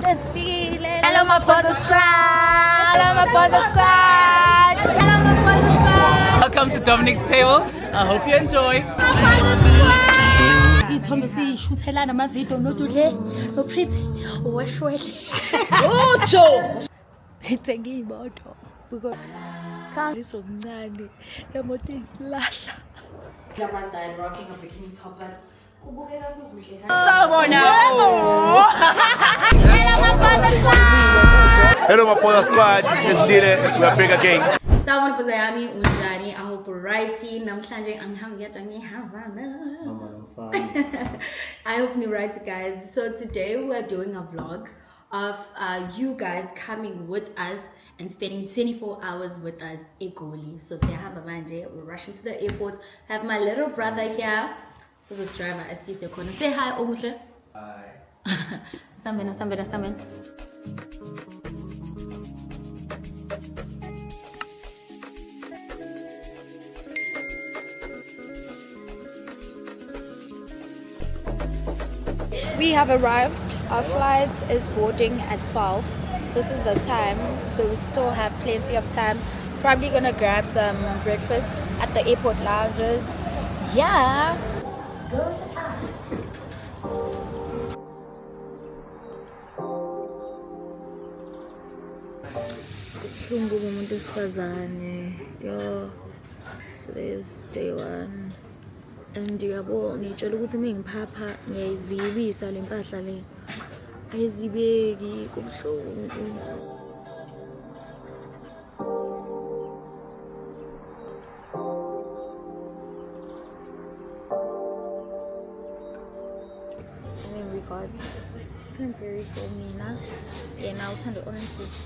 Hello, my Posa Squad! Hello, my Posa Squad! Hello, my Posa Squad! Welcome to Dominic's table. I hope you enjoy. Ithombe siyishuthelana amavidiyo noduhle no pretty oweshwele. Ocho! Sithenge imoto because isomncane emoto isilahla. About that rocking a bikini top, but Sawubona. Hello, my Posa Squad! Hello, my Posa Squad. Let's do it. We are big again. Sawubona Posa yami unjani? I hope right namhlanje angihambi yedwa ngihambana. I hope you're right, guys. So today we're doing a vlog of you guys coming with us and spending 24 hours with us eGoli. So siyahamba manje, we're rushing to the airport. I have my little brother here. This is driver Asise Khona. Say hi, Omuhle. Hi. Sambena. We have arrived. Our flight is boarding at 12. This is the time, so we still have plenty of time. Probably gonna grab some breakfast at the airport lounges. Yeah. Yo, so there's day one. And yabo ngitshela ukuthi mengiphapha ngiyayizibisa le mpahla le ayizibeki kubuhlungu. And then we got cranberry for mina yena uthanda orange juice.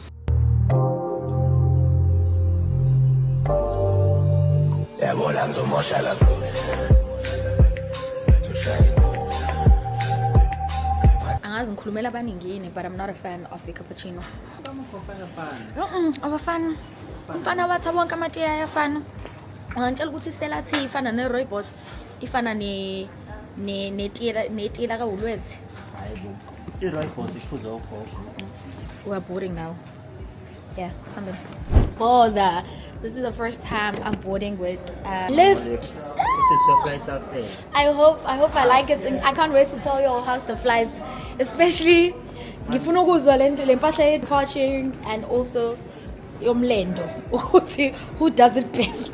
Angazi ngikhulumela abaningini, but I'm not a fan of a cappuccino. Abafana. Umfana wathi wonke amatiye ayafana. Ngantshela ukuthi isela thi ifana ne-rooibos, ifana netila kaWoolworths. Hayibo. I-rooibos iphuza ugogo. We're boarding now. Yeah, something. Posa. This is the first time I'm boarding with Lyft. I hope I like it. I can't wait to tell you all how's the flight, especially ngifuna ukuzwa le mpahla ye-departure and also yomlendo ukuthi who does it best.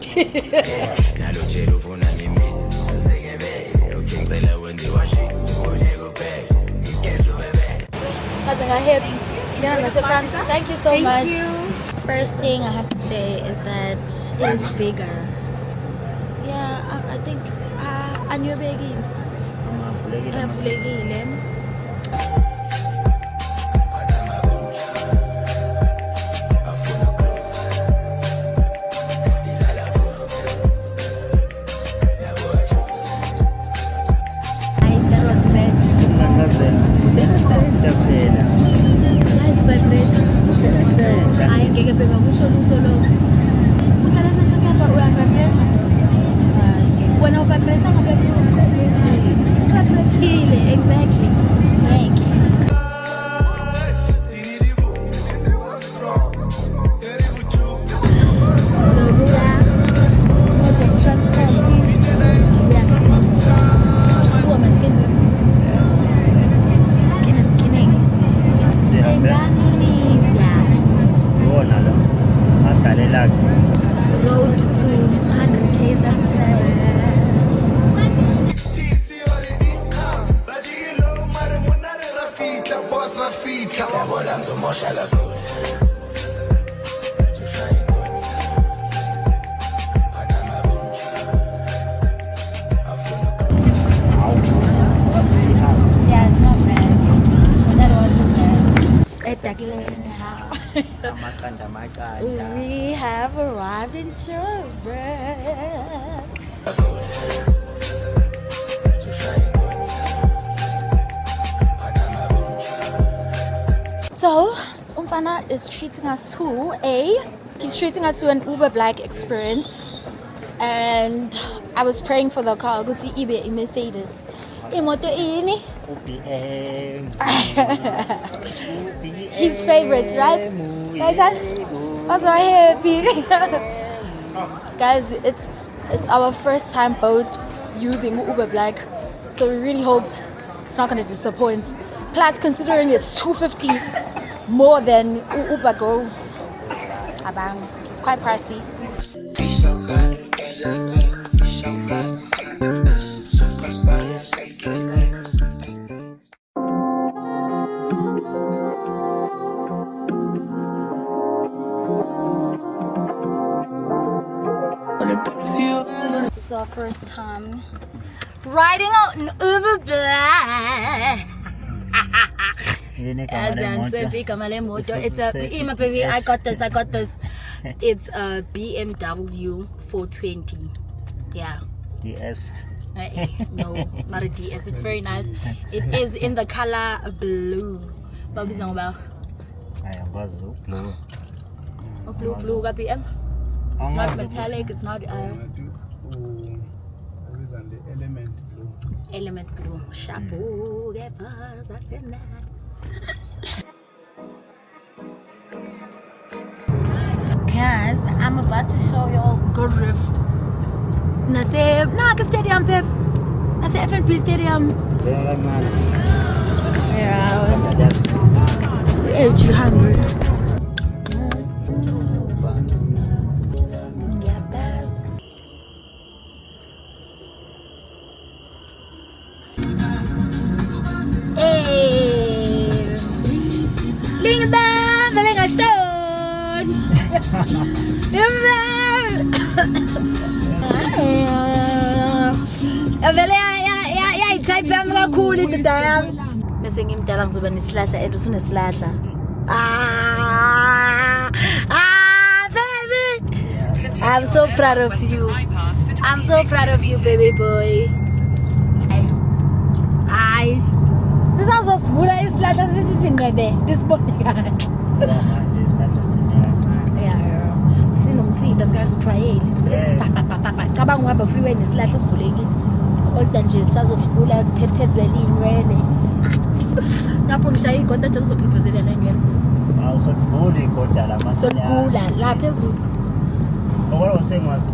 Thank you so much. First thing I have to say is that it's bigger. Yeah, I think I knew biggie. Exactly. Thank you. Road to 100K subscribers. Yeah, it's not bad. That wasn't bad. We have arrived in Joburg. So, Umfana is treating us to he's treating us to an Uber-like experience. And I was praying for the car, go to eBay, Mercedes. Imoto ini. His favorites, right? What's our happy? Guys, it's our first time both using Uber Black, so we really hope it's not gonna disappoint. Plus, considering it's $250 more than Uber Go, it's quite pricey. This is our first time riding on Uber Black. It's a baby. I got this. It's a BMW 420. Yeah. DS. No, not a DS. It's very nice. It is in the color blue. Bobby song about. Blue. Oh, blue. Got BM. It's not metallic. It's not element blue. Shampoo. Guys, I'm about to show y'all good riff. Naka Stadium, Pep. Nasa FNP Stadium. Yeah. 800. Bese ngimdala ngizoba nesihlahla and usunesihlahla. Baby, I'm so proud of you. I'm so proud of you, baby boy. Sisazosivula isihlahla sisizingqede this morning. Yeah, sinomsindo sikasitwayeli cabanga uhamba freeway nesihlahla sivulekile kodwa nje sisazosivula kuphephezela inwele lapho ngishaya igoda nje sizophephezela nenwele Solivula igoda la solivula la phezulu. What I was saying was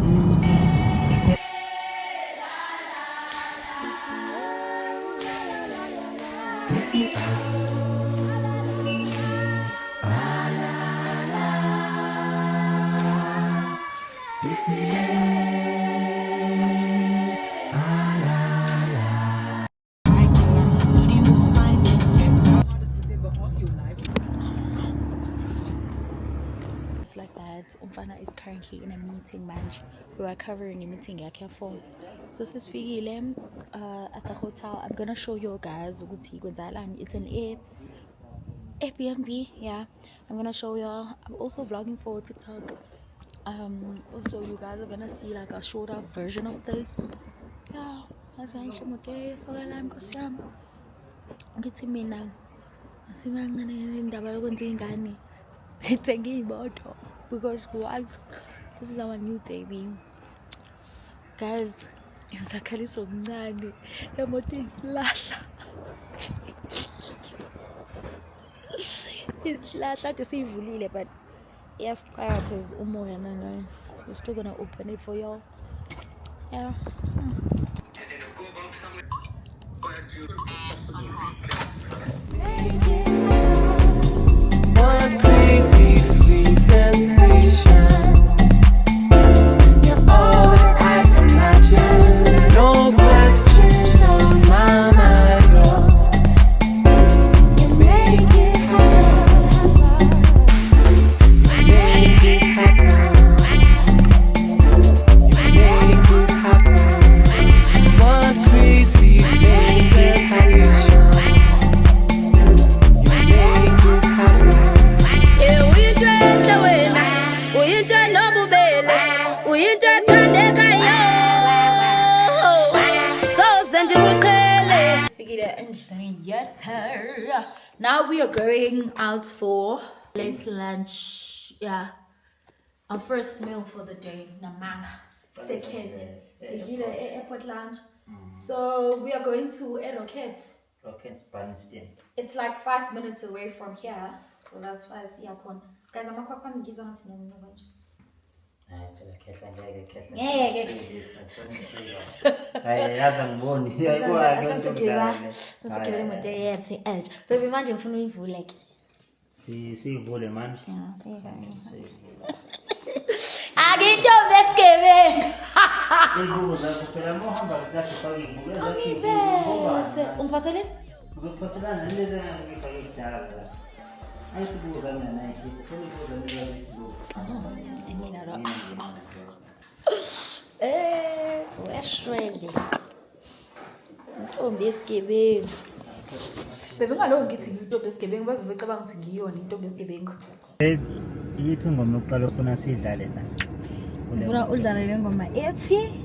like that. Umfana is currently in a meeting, manje. We are covering a meeting yakhe for. So sesifikile at the hotel. I'm gonna show you guys ukuthi kwenzalani. It's an Airbnb, yeah. I'm gonna show you. I'm also vlogging for TikTok. Also you guys are gonna see like a shorter version of this. Yeah, ngithi mina asimancane indaba yokwenza ingane sithenge imoto because this is our new baby. Guys, ngizakhaliso okuncane emoto isilahla isilahla ke siyivulile but yes, because umoya no we're still gonna open it for y'all. Yeah. One crazy sweet sensation. You're all that I imagine. No question on my mind. You make it happen. You make it happen. You make it happen. One crazy sensation. Now we are going out for late lunch. Yeah, our first meal for the day. Namang second airport lunch. So we are going to Rocket. Rockets Bernstein. It's like 5 minutes away from here, so that's why I see upon. Guys, I'm not quite ngizwa ngathi nini manje. Hayi phela khehla ngeke khehla. Ngeke. Hayi yazi angiboni. Hayi Sasugibela imoto yethu edge. Baby manje ngifuna uyivule ke. Sivule man. Akintombi esigebengu. Ibuza kuphela mohamba kuzathi fake ibuku Ngibethe. Ungiphathele? uzokuphaselana nalezi engifake kudala. Ayisibuza mina naye ngifuna ibuza nalezi ibuku. Mina lo. Weshwele. Intombi esigebengu. Bebe ngaloko ngithi intombi esigebengu bazobe becabanga ukuthi ngiyona intombi esigebengu. Yiphi ingoma yokuqala ofuna sidlale la? Ngifuna udlale le ngoma ethi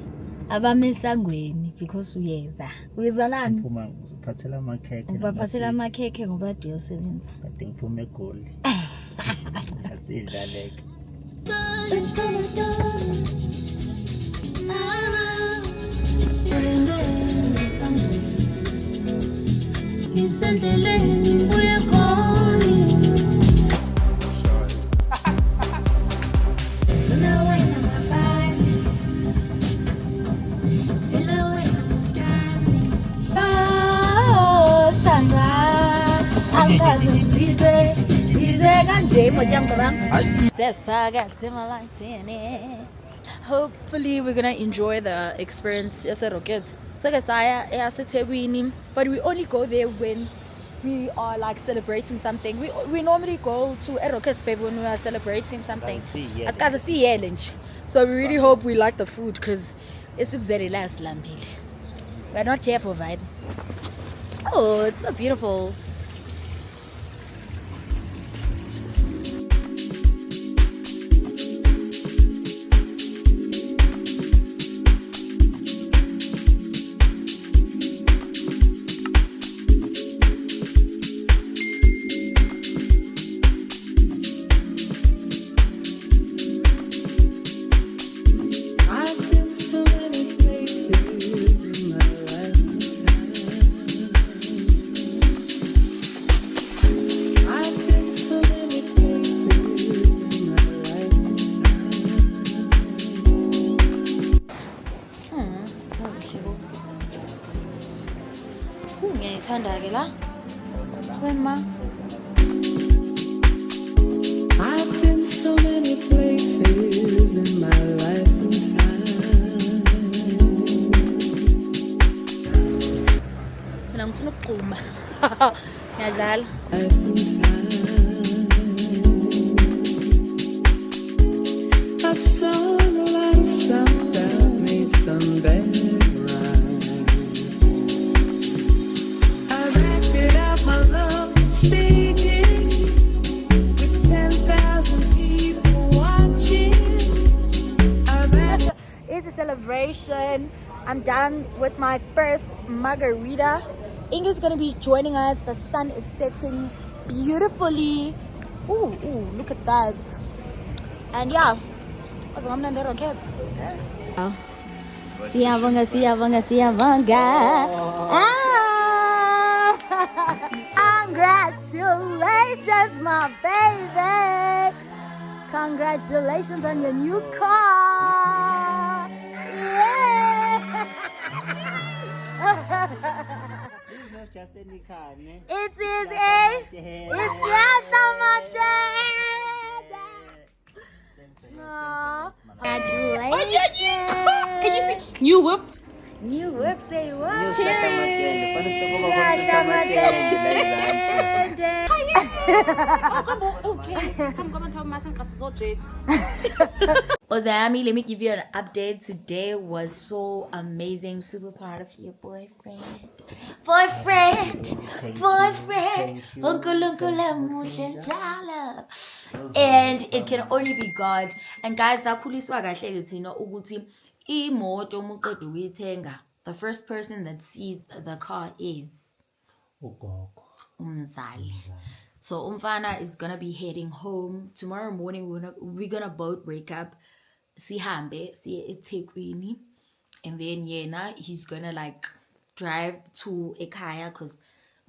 abamesangweni because uyeza. Uyeza nani? Phuma uzophathela amakhekhe. Ubaphathela amakhekhe ngoba ade uyosebenza. Kade ngiphume egoli. Asidlaleke. Nisendleleni uyakhona. Hopefully we're gonna enjoy the experience at Rockets. But we only go there when we are like celebrating something. We normally go to Rockets baby when we are celebrating something. So we really hope we like the food because it's exactly last lampile. We're not here for vibes. Oh, it's so beautiful. I've been so many places in my lifetime. I've been so many places in my I've been so many places in my life and time. Mina ngifuna ukuqhuma. Ngiyadlala. Life and time. I've sung a lot of songs, I've made some bad rhymes. I've acted out my love stages with 10,000 people watching. It's a celebration. I'm done with my first margarita. Inga's gonna be joining us. The sun is setting beautifully. Ooh, look at that. And yeah, what's going on, Rockets? Siyabonga. Congratulations, my baby. Congratulations on your new car. Yeah. It's not just any car, ne? It's Congratulations. Can you see? New whip. New whip, say what? Ozami, let me give you an update. Today was so amazing. Super proud of your boyfriend. And it can only be God. And guys, sakhuliswa kahle ngithina ukuthi imoto umuqeda ukuyithenga, the first person that sees the car is Ugogo. umzali. So umfana is gonna be heading home tomorrow morning. We're gonna boat break up, sihambe siye eThekwini, and then yena he's gonna like drive to ekhaya because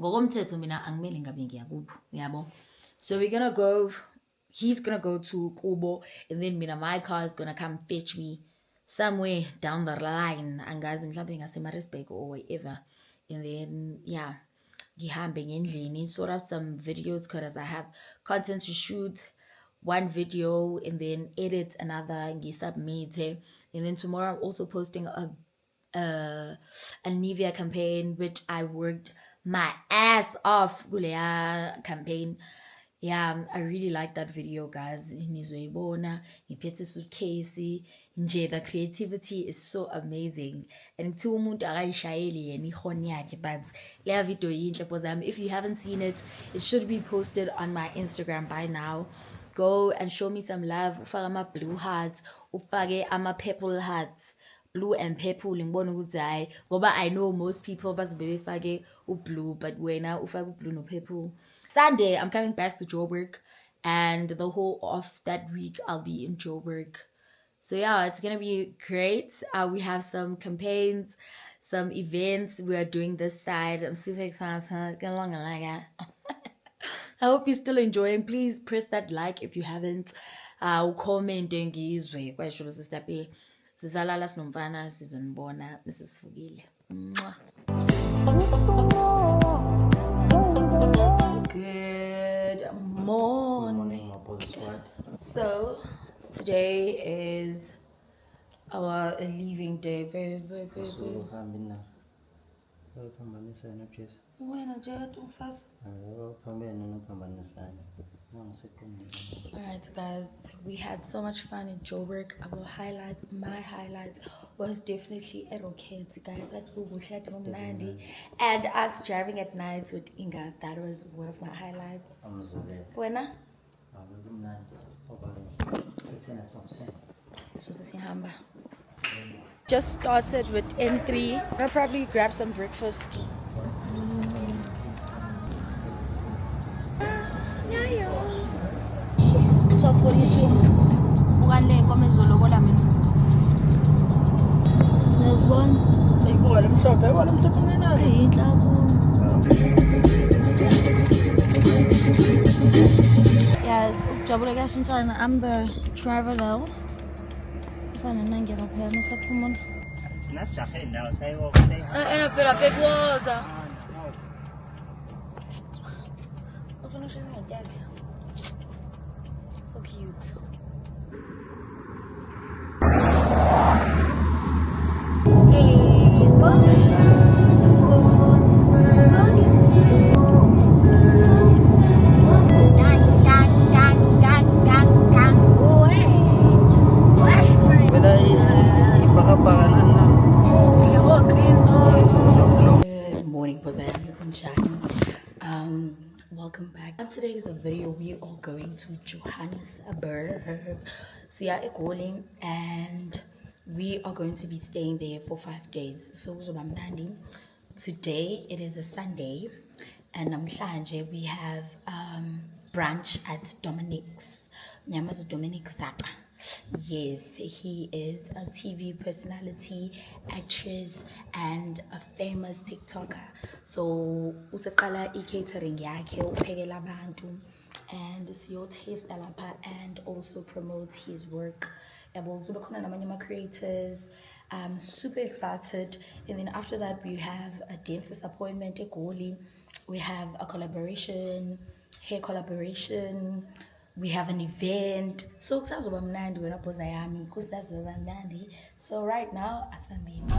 ngokomthetho mina angimele ngabe ngiya kubo yabo. So we're gonna go, he's gonna go to Kubo, and then mina my car is gonna come fetch me somewhere down the line, angazi mhlawumbe ngaseMaritzburg or wherever, and then yeah, ngihambe ngendlini, sort out some videos because I have content to shoot, one video and then edit another, submit, and then tomorrow I'm also posting a Nivea campaign, which I worked my ass off kuleya campaign. Yeah, I really like that video, guys. Nizoibona, ngiphethe suitcase, nje the creativity is so amazing. And kuthiwa umuntu akayishayeli yena ihoni yakhe, but leya video yinhle because if you haven't seen it, it should be posted on my Instagram by now. Go and show me some love. Ufake ama blue hearts, ufake ama purple hearts. Blue and purple ngibona ukuthi hayi ngoba I know most people bazibe befake blue, but wena ufake blue no purple. Sunday I'm coming back to Joburg, and the whole of that week I'll be in Joburg. So yeah, it's gonna be great. We have some campaigns, some events we are doing this side. I'm super excited. Get along like that. I hope you're still enjoying. Please press that like if you haven't. Comment ngizwe kwasho sister P. Sisalala sinomfana sizonibona Mrs. Fugile. Good morning. So today is our leaving day, babe. Alright guys, we had so much fun in Joburg. Our highlights, my highlights was definitely at Rokets, guys, at Nandi, and us driving at night with Inga. That was one of my highlights. Buena? Just started with N3. I'll probably grab some breakfast. There's one. Yes, I'm the driver now. So cute. Good morning, welcome back. Today is a video. We are going to Johannesburg. So yeah, Egoling, and we are going to be staying there for 5 days. So today it is a Sunday, and namhlanje we have brunch at Dominic's. Nyama's Dominic Saka. Yes, he is a TV personality, actress, and a famous TikToker. So usaqala i-catering yakhe uphekela abantu and siyotaste lapha and also promote his work. Yabo kuzoba khona namanye ama-creators. I'm super excited. And then after that we have a dentist appointment at Goli. We have a collaboration, hair collaboration. We have an event. So kusazoba mnandi wena phoza yami kusazoba mnandi. So right now asambeni.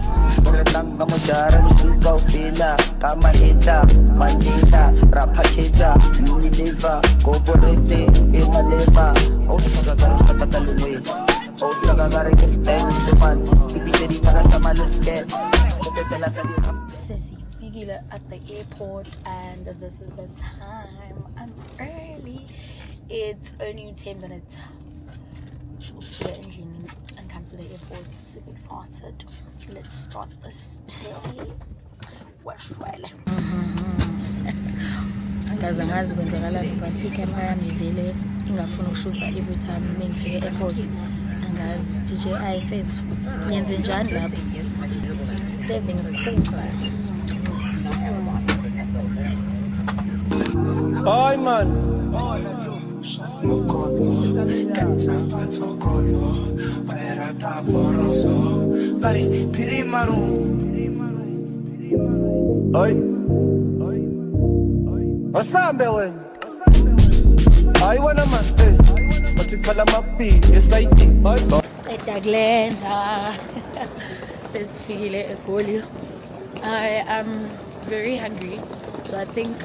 Sifikile at the airport and this is the time. I'm early. It's only 10 minutes and come to the airport. Super excited. Let's start this day. Guys, angazi kwenzakalani but i-camera yami vele ingafuna ukushuta every time mengifika airport. Angazi DJI mfethu yenze njani lapho? Savings cool. Oi man, smoke on can't talk on where I travel so pari pirimaru oi wasambe wena I wanna man what you call my P SIT oi Glenda says Figile Egoli. I am very hungry, so I think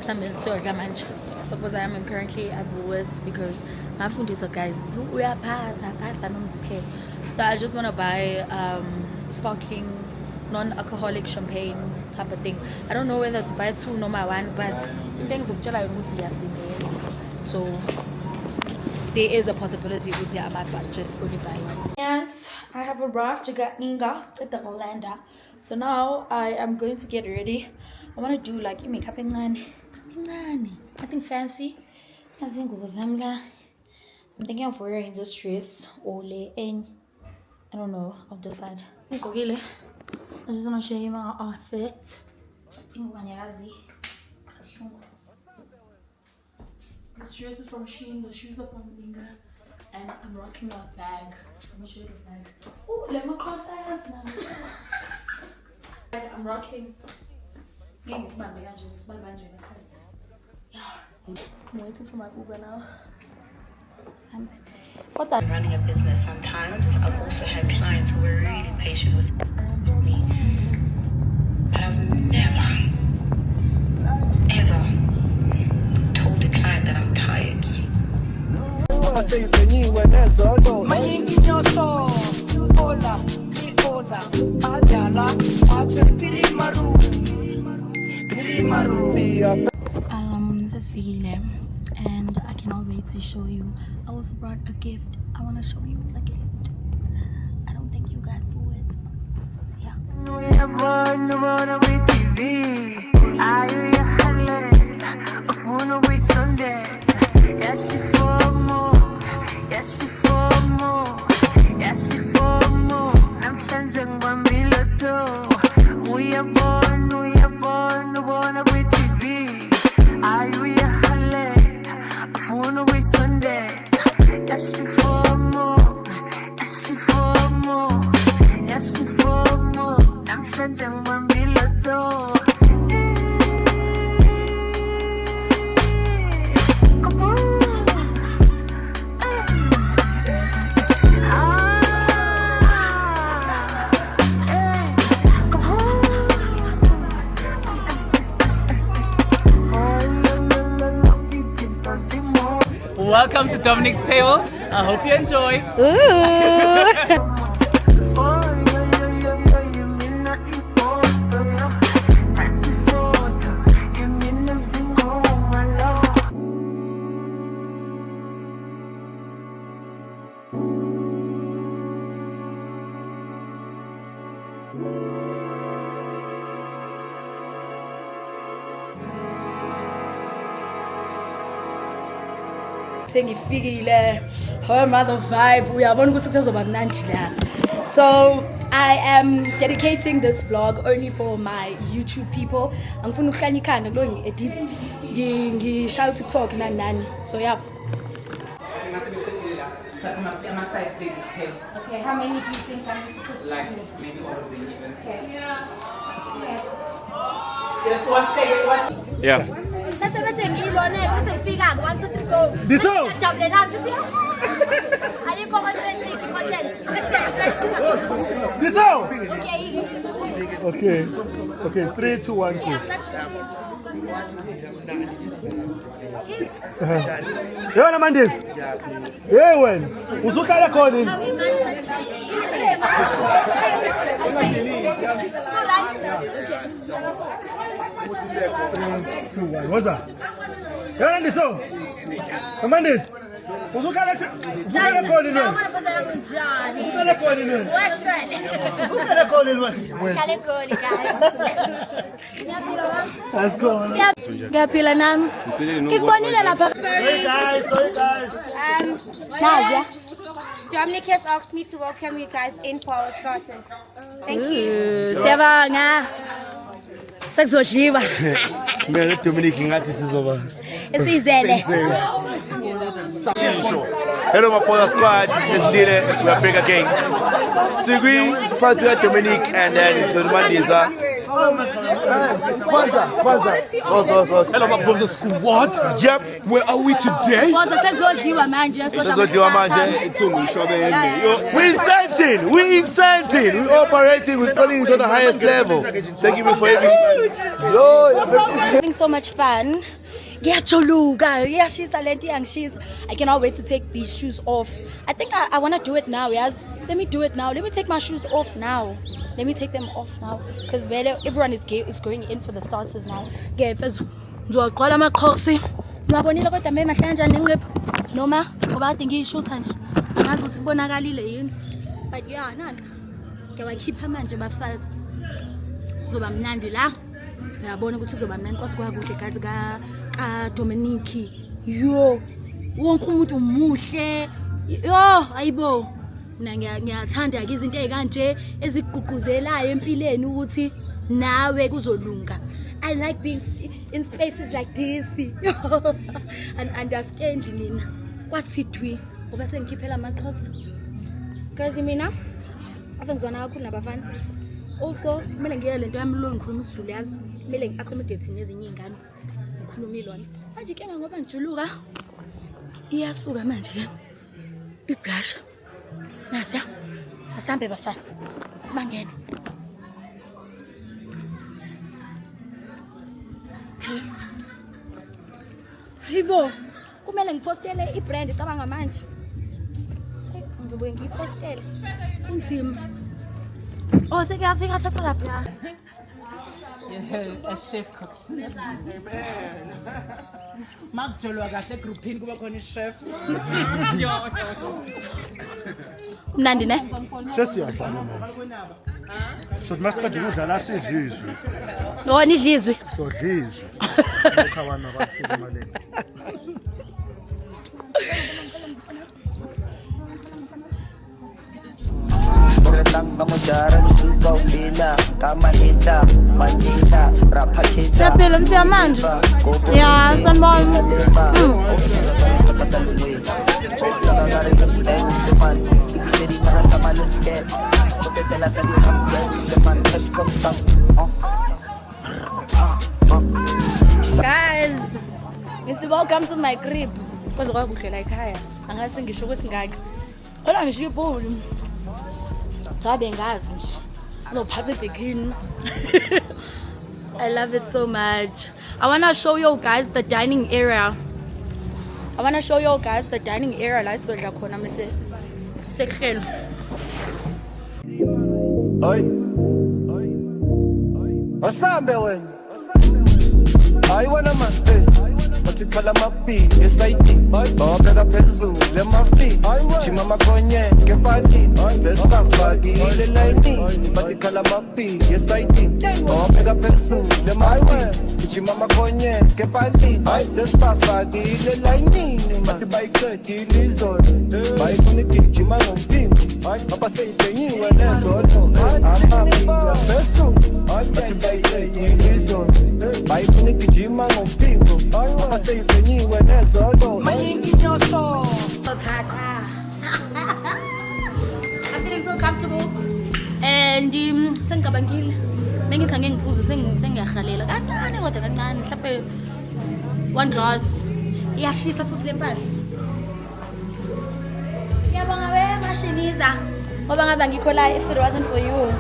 something so damage. Suppose I am currently at Woolworths because my food is so guys. We are parts so I just want to buy sparkling non-alcoholic champagne type of thing. I don't know whether to buy two normal one, but things of so there is a possibility with I might just only buy one. Yes, I have arrived to get Ningas at the Orlando. So now I am going to get ready. I want to do like makeup nothing fancy. I'm thinking of wearing this dress or I don't know, I'll decide. I just want to show you my outfit. This dress is from Shein, the shoes are from Linga, and I'm rocking a bag. Let me show you the bag. Oh, let me cross eyes now. I'm rocking. I'm waiting for my Uber now. Running a business sometimes. I've also had clients who were really patient with me. But I've never, ever told a client that I'm tired. This is Figile, and I cannot wait to show you. I also brought a gift. I want to show you the gift. I don't think you guys saw it. Yeah. Welcome to Dominic's table. I hope you enjoy. So I am dedicating this vlog only for my YouTube people. I'm going to edit shout TikTok nani. So yeah. Okay, how many do you think I need to put? Like maybe all of them even. Okay. Yeah. This one. This one. Okay. 3, 2, 1, 2. Yo, Mandis. Hey, when? Usuka recording. 2, 1. What's that? Yo, Mandis. Mandis. Usuka recording. Let's go. Gapila nam. Kikwanile la pa. Sorry guys. Nadia. Dominic has asked me to welcome you guys in for our starters. Thank you. Siyabanga. Sekuzodliwa. Man, Dominic ngathi sizoba. Isizele. Hello, my Polar squad. Let's do it. We are big again. Sigui, first we got Dominic, and then to the Mandiza. Hello, my brother squad. Yep. Where are we today? Sekuzodliwa manje. We insulting. We operating. We're calling it on the highest level. Thank you for everything. Having so much fun. Ngiyajuluka, iyashisa lento iyangishisa. I cannot wait to take these shoes off. I think I want to do it now, yes. Let me do it now. Let me take my shoes off now. Let me take them off now. Because everyone is going in for the starters now. Ngizogqola amaqhosi. Ngiyabonile kodwa mbe mahlanje kanjani ngiqephu. Noma ngoba ade ngiyishutha nje. Ngazi ukuthi kubonakalile yini. But yeah, nanda. Ngiyawakhipha manje bafazi. Kuzoba mnandi la. Uyabona ukuthi kuzoba mnandi kwasikuhle gazi ka Dominic. Yo, wonke umuntu umuhle. Yo, ayibo. Mina ngiyathanda ke izinto ezikanje eziguquzelayo empilweni ukuthi nawe kuzolunga. I like being in spaces like this. And understand mina. Kwathi dwi ngoba sengikhiphela amaqhoqo. Guys mina ave ngizwana kakhulu nabafana. Also, kumele ngiye lento yami lo ngikhuluma isiZulu yazi. Kumele ngi-accommodate nezinye izingane. Ngikhuluma ilona. Manje inkinga ngoba ngijuluka. Iyasuka manje le. Iblasha. Nasiya. Asambe bafasi. Asibangene. Okay. Hibo. Kumele ngipostele ibrand icabanga manje. Ngizobuye ngiyipostele. Kunzima. Oh, sekuyathathwa lapha. A chef cooks. Makujolwa kahle egroupini kuba khona i-chef. Mnandi ne? Sesiyadlala manje. So masiqede ukudlala sizizwe. Oh, nidlizwe. Sodlizwe. Ukhawana bakhulu maleni. Siyaphila msiya manje. Ya, sanibona. Guys, welcome to my crib. Kwaze kwakuhle la ekhaya. Angathi ngisho kwesingaka. Kodwa ngisho ibhulu. Thabe ngazi nje. Nophatha ibhekini. I love it so much. I want to show you guys the dining area. La isodla khona mase sekhelo. Oi. Wasambe wena. Hayi wena man. Bathi khala mapi SID. Bawabeka phezulu lemafi. Chima makonye kepalini. Sesibafaki le line. Bathi khala mapi SID. Bawabeka phezulu lemafi. Chima makonye kepalini. Sesibafaki le line. Bathi bayiqedi lizolo. Bayifuna igijima ngompimbi. Baba seyibhenyiwe nezolo. Amapi phezulu. Bathi bayiqedi lizolo. Bayifuna igijima ngompimbi. I'm feeling so comfortable and sengicabangile mengithi angengiphuze sengiyahalela kancane kodwa kancane mhlawumbe one glass iyashisa futhi lempahla. Ngiyabonga mashiniza ngoba ngabe ngikho la if it wasn't for you.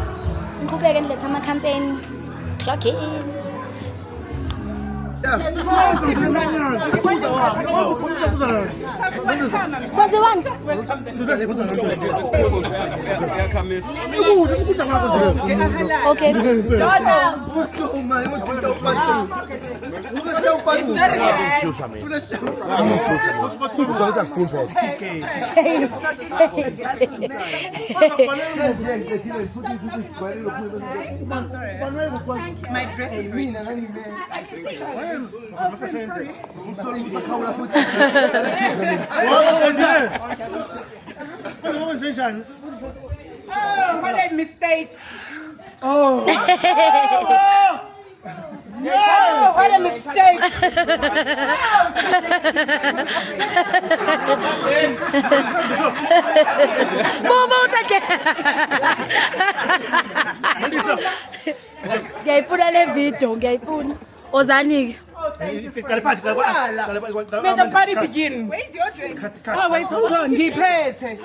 Ngiqhubeke niletha ama campaign clock in. Okay. My dress is green. sorry. Oh, what a mistake. Oh. No, what a mistake! Ngiyayifuna le video, ngiyayifuna. Ozani-ke. May the party begin. Where's your drink? Oh, wait, hold on. Ngiphethe.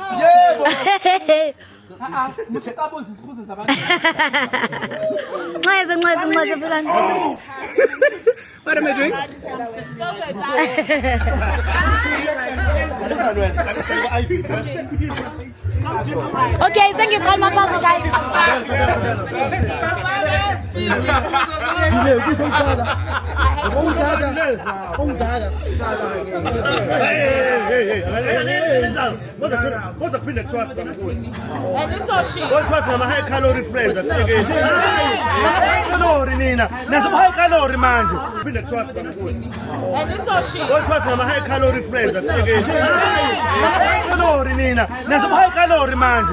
Nxeze phela. What am I doing? Okay, thank you, call my papa, guys. What's a pin of trust? What's my high calorie friends? High calorie, Nina. There's a high calorie man. Pin of trust. What's my high calorie friends? High calorie, Nina. There's a high calorie man.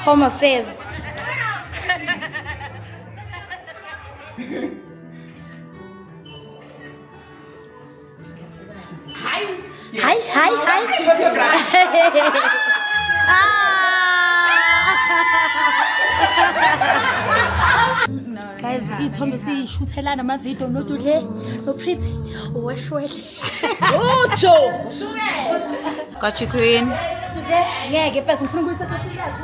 Home Affairs. Hi. Guys, ithombe siyishuthelana amavidiyo noDudle noPretty weshwele. Ucho! Got you, Queen. Ngeke phela ngifuna ukuyithatha serious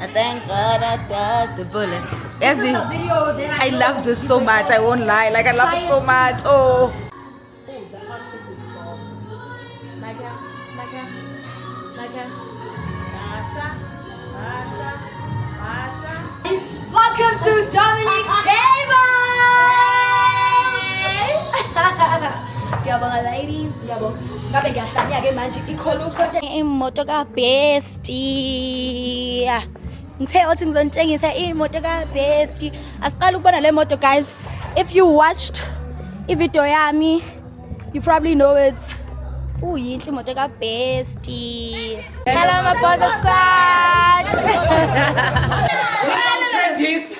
I thank God I dodged the bullet. I love this so much. I won't lie. Like, I love it so much. Oh. Welcome to Dominic's table. Yabonga ladies, yabonga. Ngabe ngiyahlanya ke manje ikhona ukhonto imoto ka Bestie. Ngithe othi ngizonitshengisa imoto ka Bestie. Asiqala ukubona le moto guys. If you watched ivideo yami, you probably know it. Uyinhle imoto ka Bestie. Hello my brother squad. This.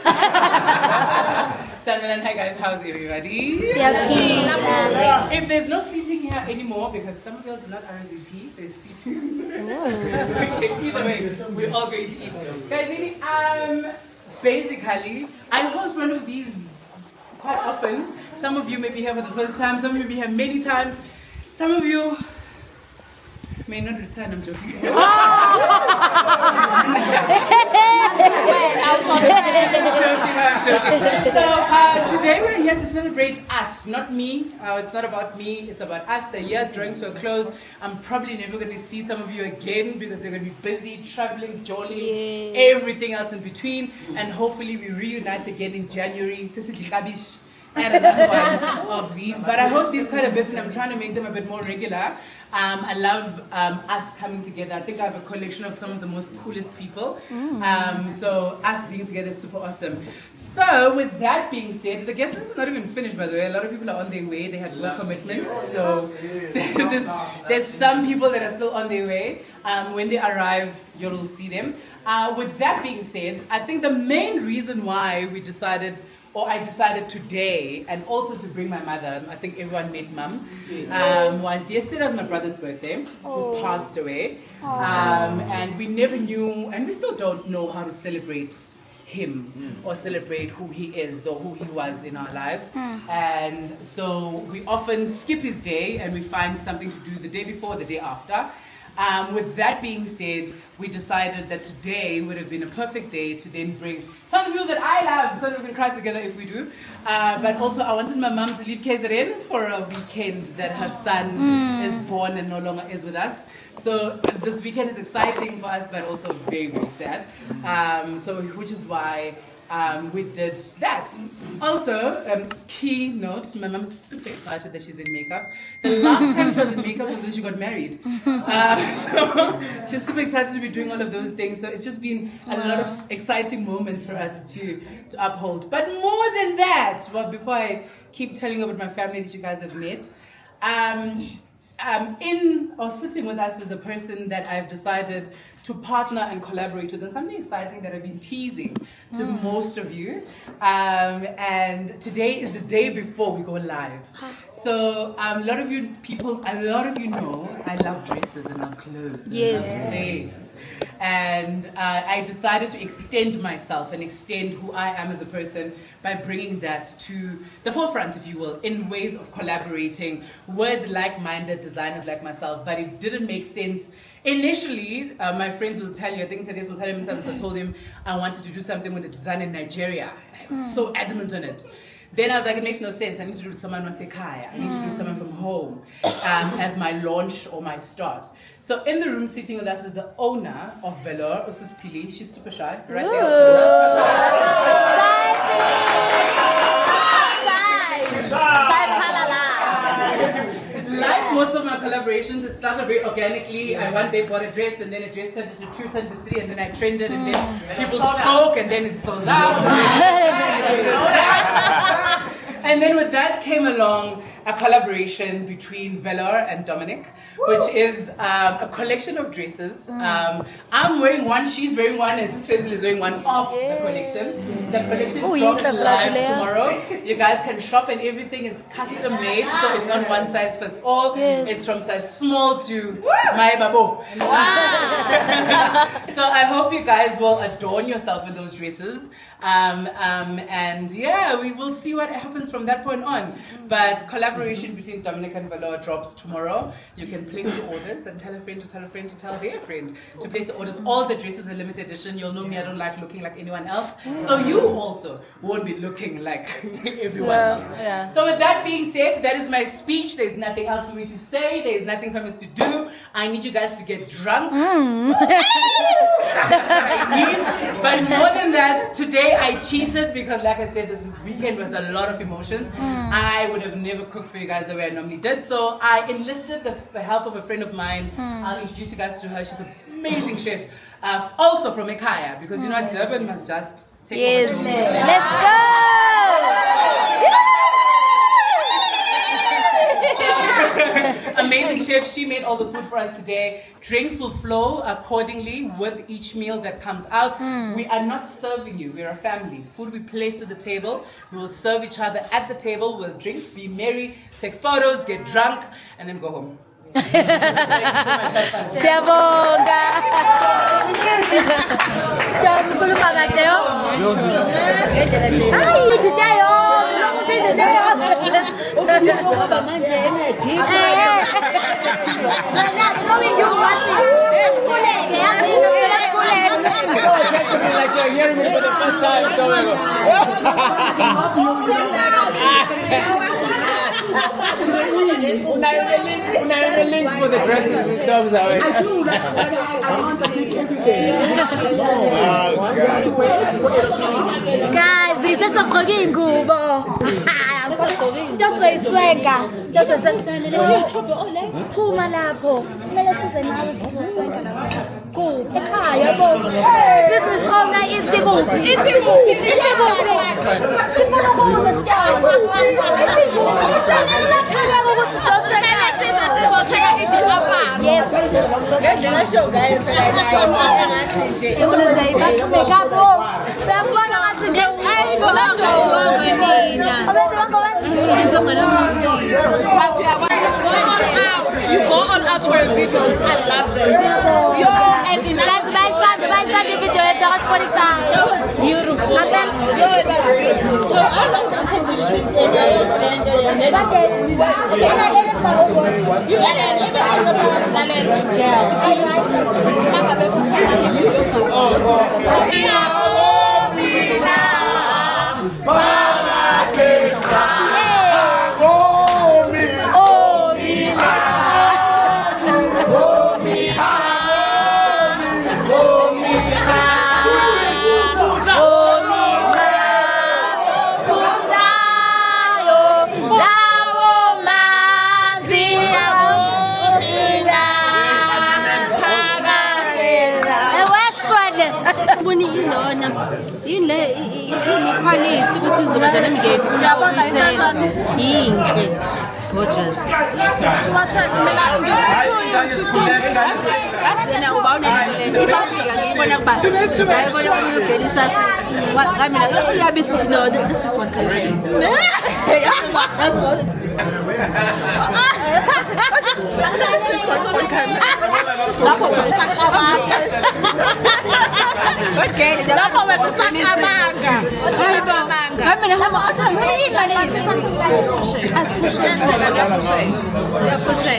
Salman and hi guys, how's everybody? If there's no seating here anymore because some people do not RSVP, there's seating. Okay, either way, we're all going to eat. Guys, basically, I host one of these quite often. Some of you may be here for the first time, some of you may be here many times, some of you may not return, I'm joking. I'm joking. So today we're here to celebrate us, not me. It's not about me, it's about us. The year's drawing to a close. I'm probably never going to see some of you again because they're going to be busy, traveling, jolly, everything else in between. And hopefully we reunite again in January. And another one of these, but I host these quite a bit and I'm trying to make them a bit more regular. I love us coming together. I think I have a collection of some of the most coolest people. So us being together is super awesome. So with that being said, the guest list is not even finished, by the way. A lot of people are on their way. They had work commitments. So there's some people that are still on their way. When they arrive, you'll see them. With that being said, I think the main reason why we decided, or I decided today, and also to bring my mother, I think everyone met mum, was yesterday was my brother's birthday, who passed away. And we never knew, and we still don't know how to celebrate him or celebrate who he is or who he was in our lives. And so we often skip his day and we find something to do the day before, the day after. With that being said, we decided that today would have been a perfect day to then bring some of the people that I love, so that we can cry together if we do. But also I wanted my mum to leave KZN for a weekend that her son is born and no longer is with us. So this weekend is exciting for us, but also very, very sad. So which is why we did that. Also, key note, my mom's super excited that she's in makeup. The last time she was in makeup was when she got married. So she's super excited to be doing all of those things. So it's just been a lot of exciting moments for us to uphold. But more than that, well, before I keep telling you about my family that you guys have met, in or sitting with us is a person that I've decided to partner and collaborate with, and something exciting that I've been teasing to most of you. And today is the day before we go live. So a lot of you know I love dresses and love clothes. Yes. And love things. And I decided to extend myself and extend who I am as a person by bringing that to the forefront, if you will, in ways of collaborating with like-minded designers like myself. But it didn't make sense initially. My friends will tell you, I think Therese will tell him, sometimes I told him I wanted to do something with a designer in Nigeria. And I was so adamant on it. Then I was like, it makes no sense. I need to do it with someone Masekaya. I need to do it with someone from home as my launch or my start. So in the room sitting with us is the owner of Velour, Mrs. Pili. She's super shy, right there. Like most of my collaborations, it started very organically. I one day bought a dress, and then a dress turned into 2, turned to 3, and then I trended, and then people spoke, and then it sold out. And then with that came along a collaboration between Velour and Dominic, which is a collection of dresses. I'm wearing one, she's wearing one, and Sis Faisal is wearing one of the collection. The collection drops live tomorrow. You guys can shop, and everything is custom made, so it's not one size fits all. It's from size small to my babo. So I hope you guys will adorn yourself with those dresses. And yeah, we will see what happens from that point on. But collaboration between Dominic and Velour drops tomorrow. You can place your orders and tell a friend to tell a friend to tell their friend to place the orders. All the dresses are limited edition. You'll know me, I don't like looking like anyone else. So you also won't be looking like everyone else. Yeah. So with that being said, that is my speech. There's nothing else for me to say. There's nothing for us to do. I need you guys to get drunk. That's what I need. But more than that, today I cheated because, like I said, this weekend was a lot of emotions. I would have never cooked for you guys the way I normally did. So I enlisted the help of a friend of mine. I'll introduce you guys to her. She's an amazing chef. Also from Ekaya, because you know Durban must just take over. Let's go! Amazing chef. She made all the food for us today. Drinks will flow accordingly with each meal that comes out. We are not serving you. We're a family. Food we place to the table. We will serve each other at the table. We'll drink, be merry, take photos, get drunk, and then go home. Siyabonga. Khuluma kahle yo. Hayi ngidyayo. Usifisa ngoba manje energy. Knowing you want it. Kuleke yazi kuleke. Like you're hearing me for the first time. Una link for the dresses and dogs away. I do. That's what I want to give everything. Guys, this is a cooking gubo. Just say swagger. Just say phuma lapho. Kumele size nawe sizoswagger nawe. Kuphi? Ekhaya bo. This is owner ithi kuphi? Ithi kuphi? Ithi kuphi? Sifuna ukuza sityawa. Ithi kuphi? Sifuna ukuthi soswagger. Sizothenga idilapha. Yes. Ngedlela show guys like ngathi nje. Uzayibaqhubeka Babona ngathi nje ayibona mina. Abenze bangobani? You go on out for your videos. I love them. And guys, my video at Spotify. That was beautiful. And then, it was beautiful. So I love them to shoot and yini le iquality ukuthi izoba njani ngiyayifuna ukuyithenga yinhle gorgeous yena uba unelele isafika ngiyibona kuba ngiyibona ukugelisa kamina iyabisa ukuthi no this is one color lapho usaqabanga okay lapho usaqabanga kamina hamba asipushe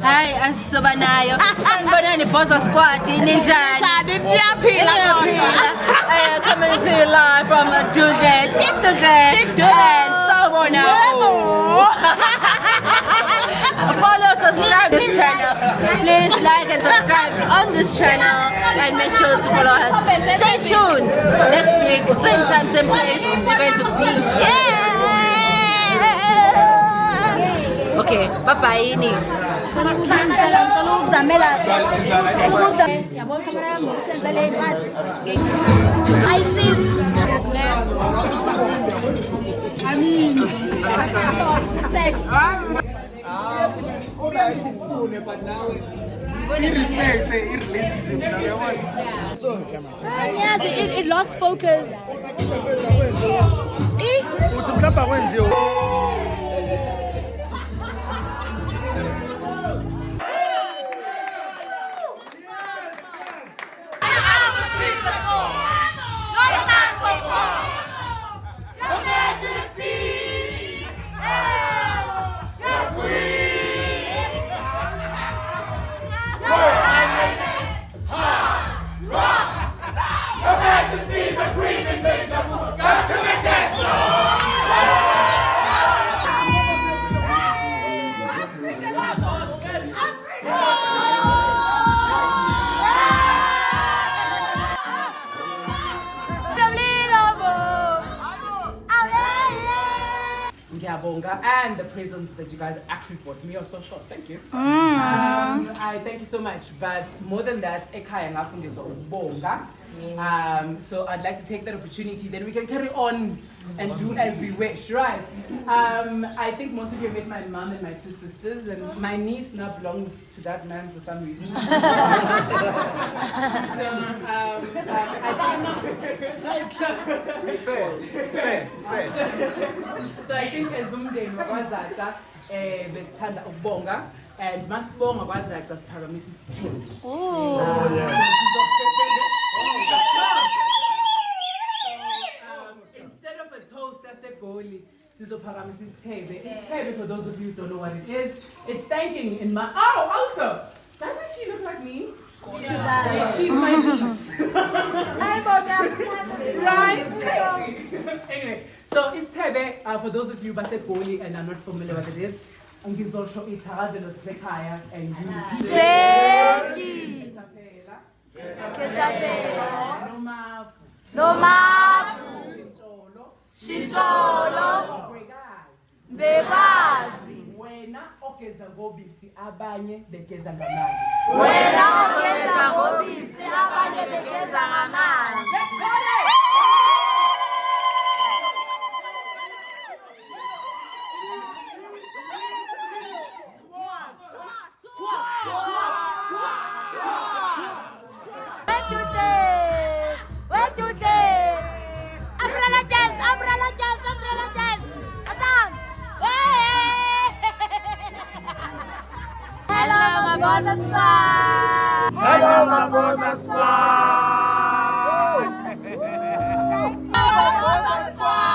hayi asisoba nayo sanibonani Boza Squad ninjani niyaphila coming to you live from Dudet Sawubona follow, subscribe this channel. Please like and subscribe on this channel and make sure to follow us. Stay tuned. Next week, same time, same place, we're going to be okay, bye-bye. But now we respect a relationship. It lost focus. And the presents that you guys actually bought me are so short. Thank you. I thank you so much. But more than that, so I'd like to take that opportunity. Then we can carry on and do as we wish, right? I think most of you met my mom and my two sisters, and my niece now belongs to that man for some reason. So I think as umndeni wakwaZatha besithanda ukubonga and masibonga kwaZatha siphakamisa isithembu. Instead of a toast eGoli, sizophakamisa isithebe. Isithebe, for those of you who don't know what it is, it's thanking in my also, doesn't she look like me? She's my niece. Right? Anyway, so isithebe, for those of you who eGoli and are not familiar with what it is, ngizosho ithakazelo sekhaya and Seki Ketapela Nomafu Shintolo Bekazi wena ogeza ngobisi abanye begeza ngamanzi. Wena ogeza ngobisi abanye begeza ngamanzi. Boza Squad! Hello, my Boza Squad! Hello, Boza Squad!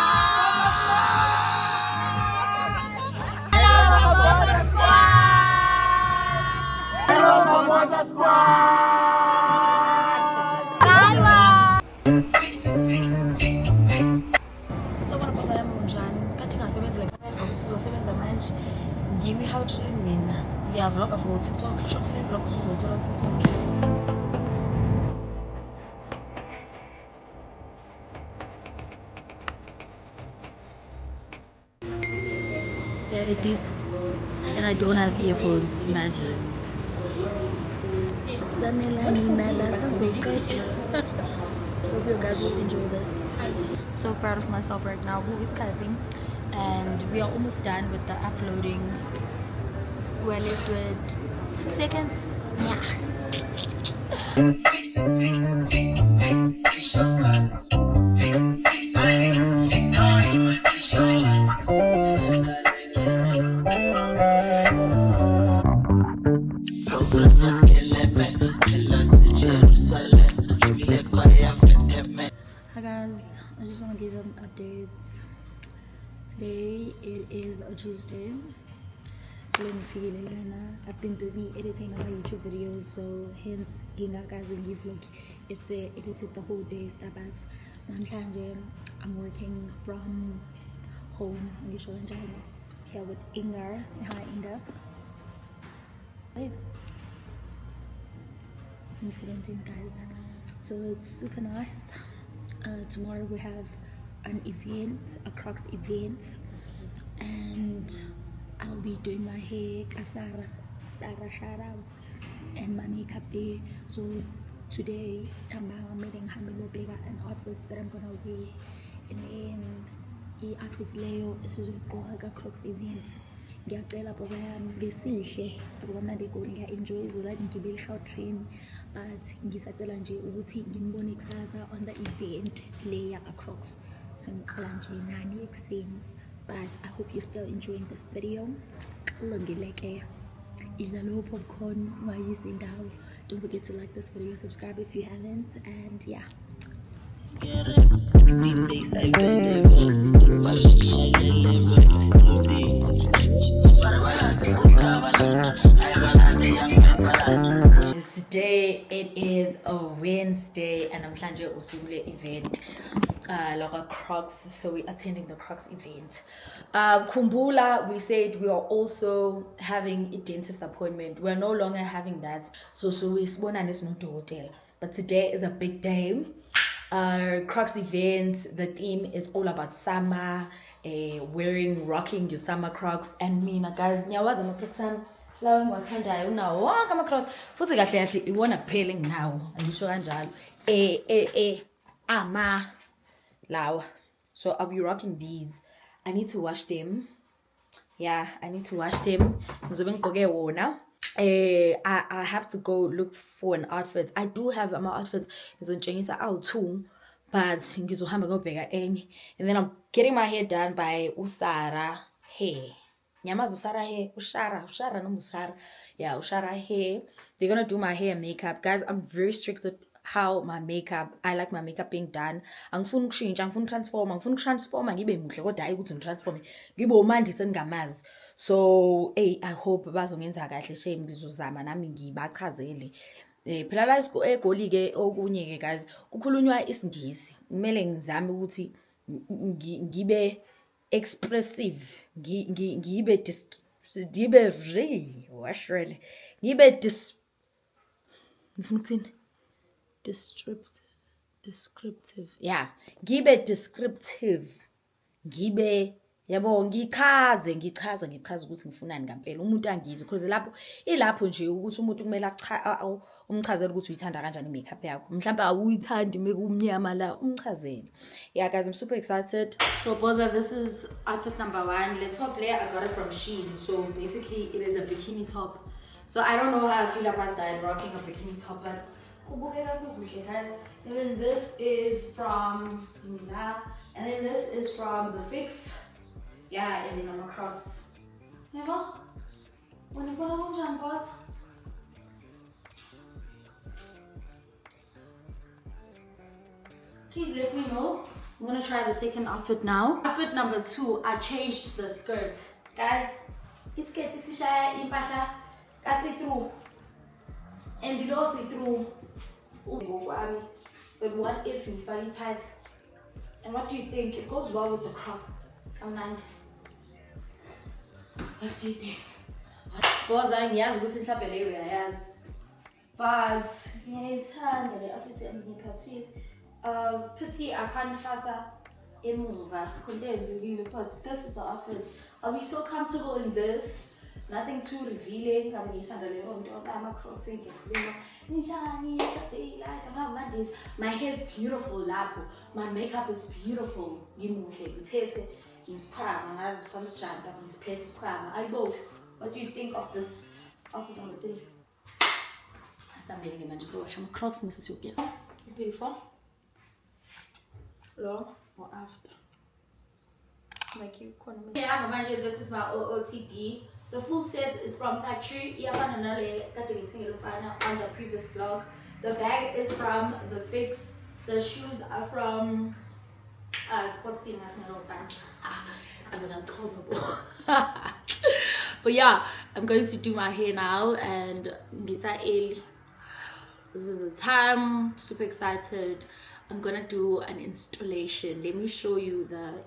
Hello, Boza Squad! Hello, my Boza Squad! Kalwa! So bona baba yami unjani? Kade ngasebenza ngempela sizosebenza manje. Ngiwi how to mina. Yeah, vlog for TikTok. Short vlog for TikTok. Very deep, and I don't have earphones. Imagine. Hope you guys will enjoy this. I'm so proud of myself right now. Who is Kazi? And we are almost done with the uploading. We're left with 2 seconds. Yeah. Hi guys, I just want to give them updates. Today it is a Tuesday. So I've been busy editing my YouTube videos, so hence vlog. Yesterday I edited the whole day. Starbucks. I'm working from home. Here with Inga. Say hi, Inga. Some 17 guys. So it's super nice. Tomorrow we have an event, a Crocs event, and I'll be doing my hair, Sarah shout out, and my makeup day. So today I'm meeting bigger and outfits that I'm gonna wear, and then the outfits Leo is go Crocs event. Ngiyacela boza yami besihle azobamnandi egoli ngiya-enjoy izolade ngigibele i-Gautrain, but ngisacela nje ukuthi nginibone kusasa on the event le yaka-Crocs. Sengiqala nje nani ekuseni, but I hope you're still enjoying this video. Kulungileke, idla lo popcorn, ungayisi indawo. Don't forget to like this video, subscribe if you haven't, and yeah. Today it is a Wednesday and I'm planning to usule event like Crocs, so we're attending the Crocs event. Kumbula, we said we are also having a dentist appointment. We're no longer having that, so we no hotel. But today is a big day. Crocs event, the theme is all about summer, rocking your summer Crocs. And me guys, nyawaza maPixan lawo ngwathandayo unawo wonke ama-Crocs futhi kahle kahle iwona appealing now, angisho kanjalo ama lawa. So I'll be rocking these. I need to wash them. Yeah, I need to wash them. Ngizobe ngigqoke wona. I have to go look for an outfit. I do have my outfits ngizonitshengisa awu-2, but ngizohamba ngiyobheka enye. And then I'm getting my hair done by Usara Hair. Nyamaza Usara Hair, Ushara no Usara. Yeah, Ushara Hair. They're gonna do my hair and makeup. Guys, I'm very strict with how my makeup, I like my makeup being done. Angifuni ukushintsha, angifuni transform, ngibe muhle kodwa hayi ukuthi ngitransforme. Ngibe umandi sengingamazi. So, I hope bazongenza kahle shame ngizozama nami ngibachazele. Phela la eGoli ke okunye ke guys, kukhulunywa isingisi. Kumele ngizame ukuthi ngibe expressive, ngibe really washred. Ngibe descriptive. Yeah, ngibe descriptive. Ngibe yabo ngichaze ukuthi ngifunani ngempela umuntu angizwe, because ilapho nje ukuthi umuntu kumele umchazele ukuthi uyithanda kanjani makeup yakho. Mhlawumbe awuyithandi mekumnyama la, umchazele. Yeah guys, I'm super excited. So Boza, this is outfit number 1. The top layer I got it from Shein. So basically it is a bikini top. So I don't know how I feel about that, rocking a bikini top, but guys. And then this is from and then this is from The Fix. Yeah, and then I'm across. Never? When you put on jumpers. Please let me know. I'm gonna try the second outfit now. Outfit number 2, I changed the skirt. Guys, this skirt is impasha kasi through. And it also through. But what if you find it tight? And what do you think? It goes well with the Crocs. I'm not. What do you think? Boza ngiyazi ukuthi mhlawumbe leyo uyayazi, but ngiyayithanda le outfit engiyiphathile. Pity I can't fasa emuva, but this is the outfit. I'll be so comfortable in this. Nothing too revealing. I'm Crocs. My hair is beautiful. My makeup is beautiful. What do you think of this outfit number 3? I'm getting a just watch. I'm Crocs, Mrs. Yukias. Before, long or after? Like you economy. Yeah, this is my OOTD. The full set is from Factory. On the previous vlog. The bag is from The Fix. The shoes are from Sportsy. As an untolerable. But yeah, I'm going to do my hair now and this is the time. Super excited. I'm gonna do an installation. Let me show you the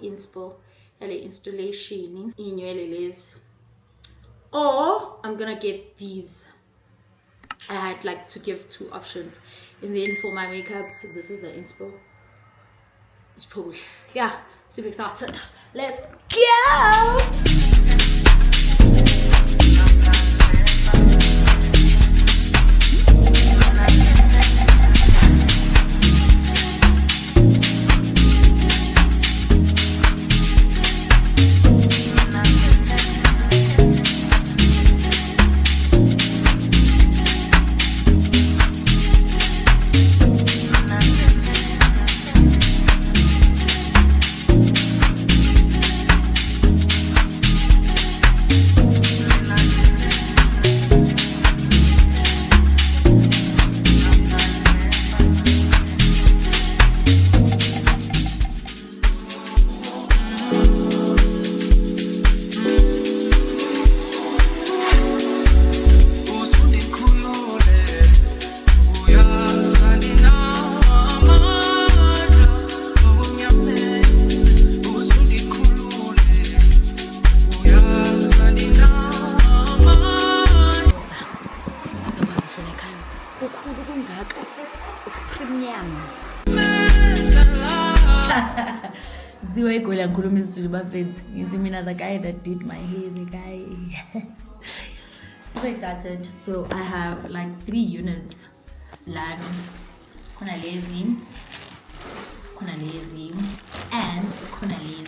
installation in your or I'm gonna get these. I had like to give 2 options, and then for my makeup, this is the inspo. It's push. Yeah, super excited. Let's go. The guy that did my hair, the guy. Super excited. So I have like 3 units. Land, kuna lazy, and kuna lazy.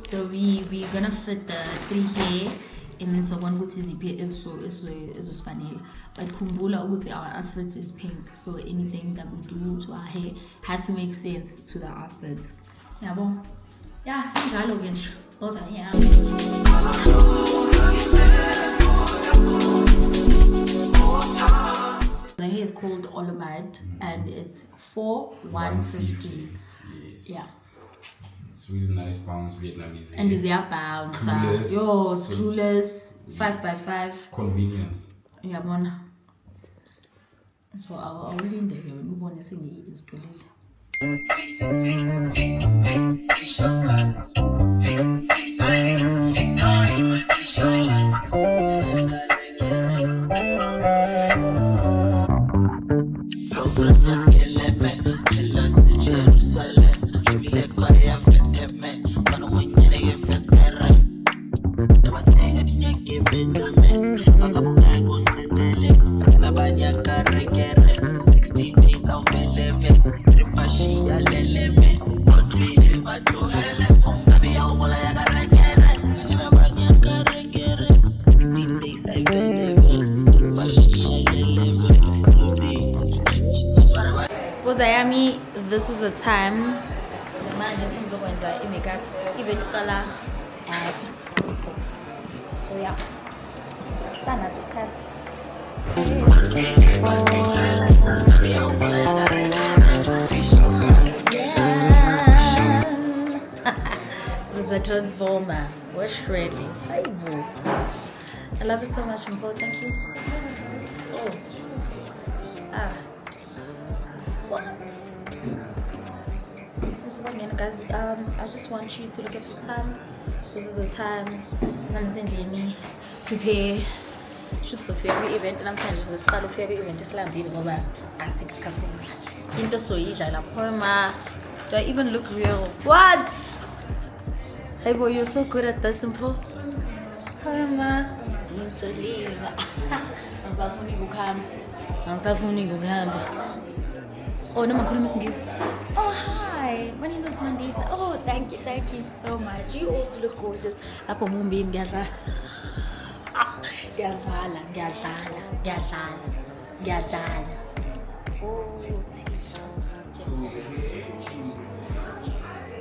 So we're gonna fit the 3 hair in so one would see is funny. But kumbula ukuthi our outfit is pink. So anything that we do to our hair has to make sense to the outfit. Yeah, well. Yeah, njalo ke nje. Yeah. The hair is called Olamide and it's 4,150. Yes. Yeah. It's really nice bounce Vietnamese. And is there bounce? Yo, screwless, 5x5. Convenience. Yeah, man. So I'll really in the hair when we want to sing the installation. Miami, this is the time. Makeup, even color, so yeah. Sana skats. This is a transformer. We're shredding. I love it so much, Mpho. Thank you. Oh. What? Guys, I just want you to look at the time. This is the time. Prepare. Shoot Sophia event and I'm trying to just start off here event Islam dealing over. I think it's casual. Into so do I even look real? What? Hey boy, you're so good at this, Mpho. ngitsheliwe angisafuni ukuhamba oh noma ngikhuluma isingisi oh hi my name is Mandisa oh thank you so much you also look gorgeous lapho mumbini ngiyadlala oh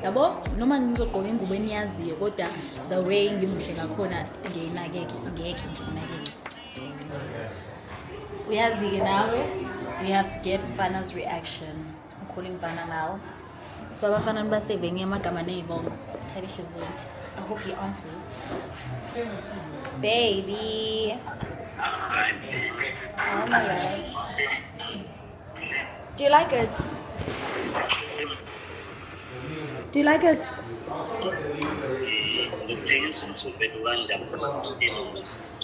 yabo noma ngizogqoka ingubo eniyaziyo kodwa the way ngimuhle ngakhona ngeke nje nginakeke uyazi-ke nawe we have to get Mfana's reaction. I'm calling Mfana now so abafana nibaseve ngiyamagama ney'bongo Khalihle Zondi. I hope he answers. Baby. Oh my God. Do you like it? Do you like it?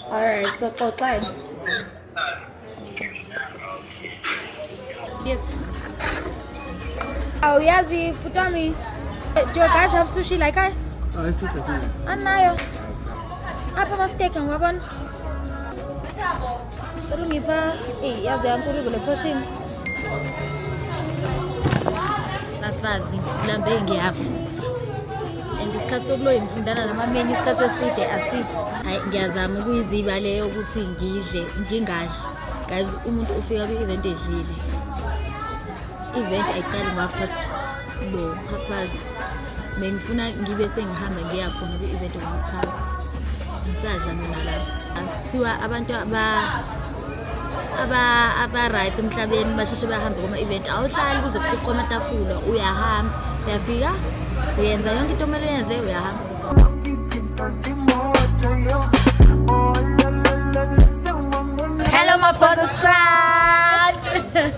Alright, so Kotlai. Yes. Oh, Yazi, put on me. Do you guys have sushi like I? Oh, it's sushi. Anayo. Apa mas steak ang wabon? Pero ngipa, yazi ang kuri gule pushing. Bafazi silambe ngiyafu. Ngisikhathi sokulo imfundana namamenyu isikhathi eside asithi hayi ngiyazama ukuyiziba leyo ukuthi ngidle ngingadli guys umuntu ufika kwi-event edlile event ayiqali ngo-half past bengifuna ngibe sengihamba ngiya khona kwi-event ngo-half past ngisadla mina la kuthiwa abantu aba-right emhlabeni basheshe bahambe kuma-event awuhlali kuze kuqoqwa amatafula uyahamba uyafika uyenza yonke into omele uyenze uyahamba. Hello my Photo Squad.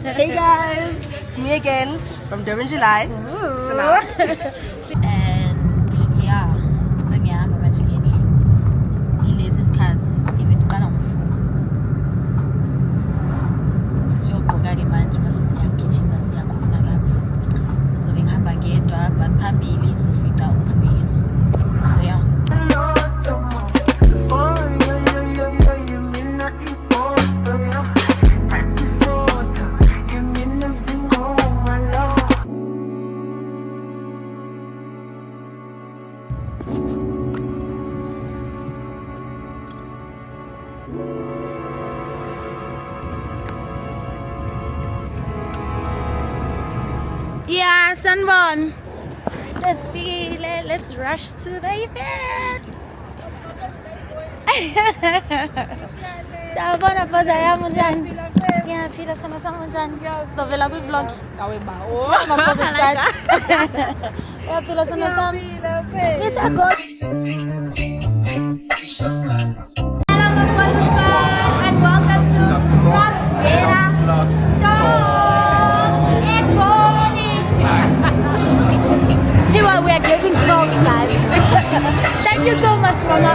Hey guys, it's me again from Durban July. So now. And yeah, sengiyahamba manje ngendlini. Ngilezi sikhathi even uqala ngo-4. Siyogqoka-ke manje mase siyagijima siyakhona lapha. Zobe ngihamba ngedwa but phambili sofica uVuyiso. So yeah. Yeah, Sanbon. Let's rush to the event. Sawubona bhodha yami unjani? Ngiyaphila sana sama unjani? Sovela kwi-vlog. Awe ba. Oh, mabhodha start. Ngiyaphila sana sama. It's a good. Hello mabhodha squad and welcome to Prospera we are getting close, guys. Thank you so much, Mama.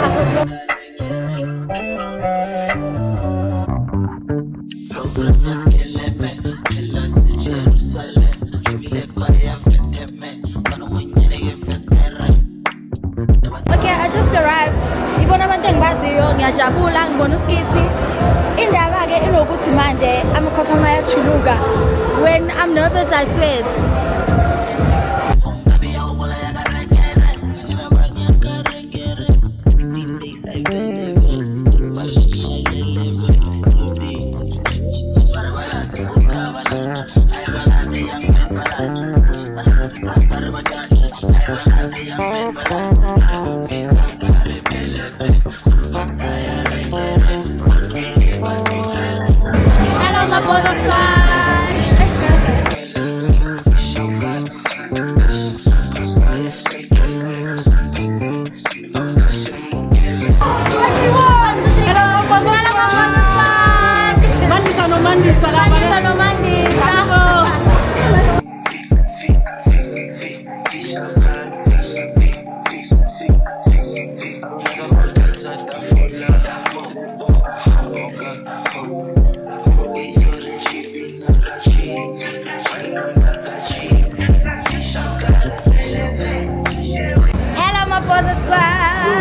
Okay, I just arrived. Ibona abantu engibaziyo ngiyajabula ngibona uSkizzy. Indaba ke inokuthi manje amakhopha ayachuluka. When I'm nervous I sweat. Hello, my butterfly.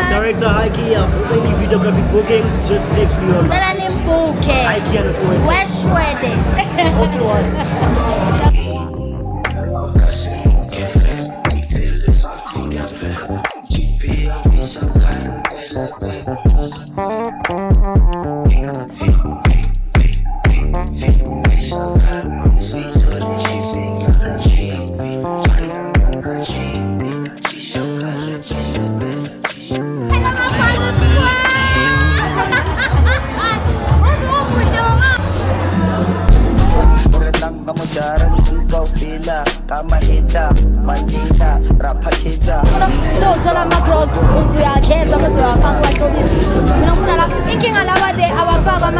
Director Heike here. for any videography bookings, just text me on Tell him bouquet. Ike_SA. Where's Shwede? Tell my girls, we are kids, I'm going to find like this. Thinking I love it, our father,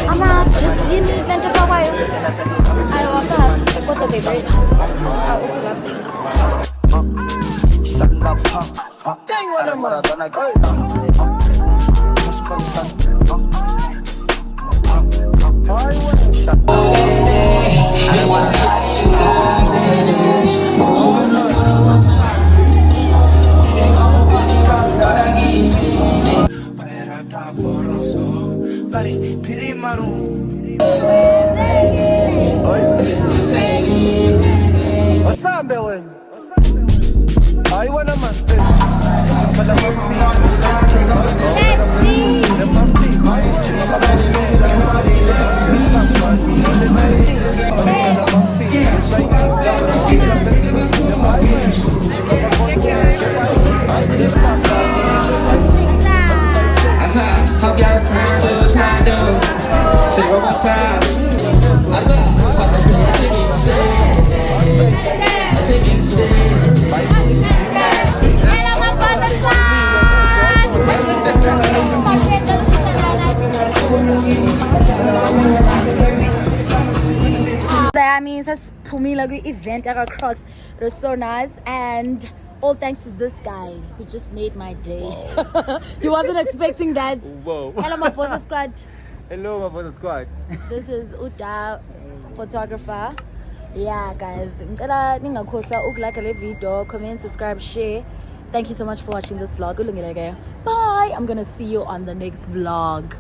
I'm just in the event of a while. I also have what are they very nice. I also love That means that's Pumila event at our Crocs. It was so nice, and all thanks to this guy who just made my day. He wasn't expecting that. Whoa. Hello, my boss squad. Hello, my boss squad. This is Uda, photographer. Yeah, guys. Ngicela ningakhohlwa ukulike le video, comment, subscribe, share. Thank you so much for watching this vlog. Bye. I'm gonna see you on the next vlog.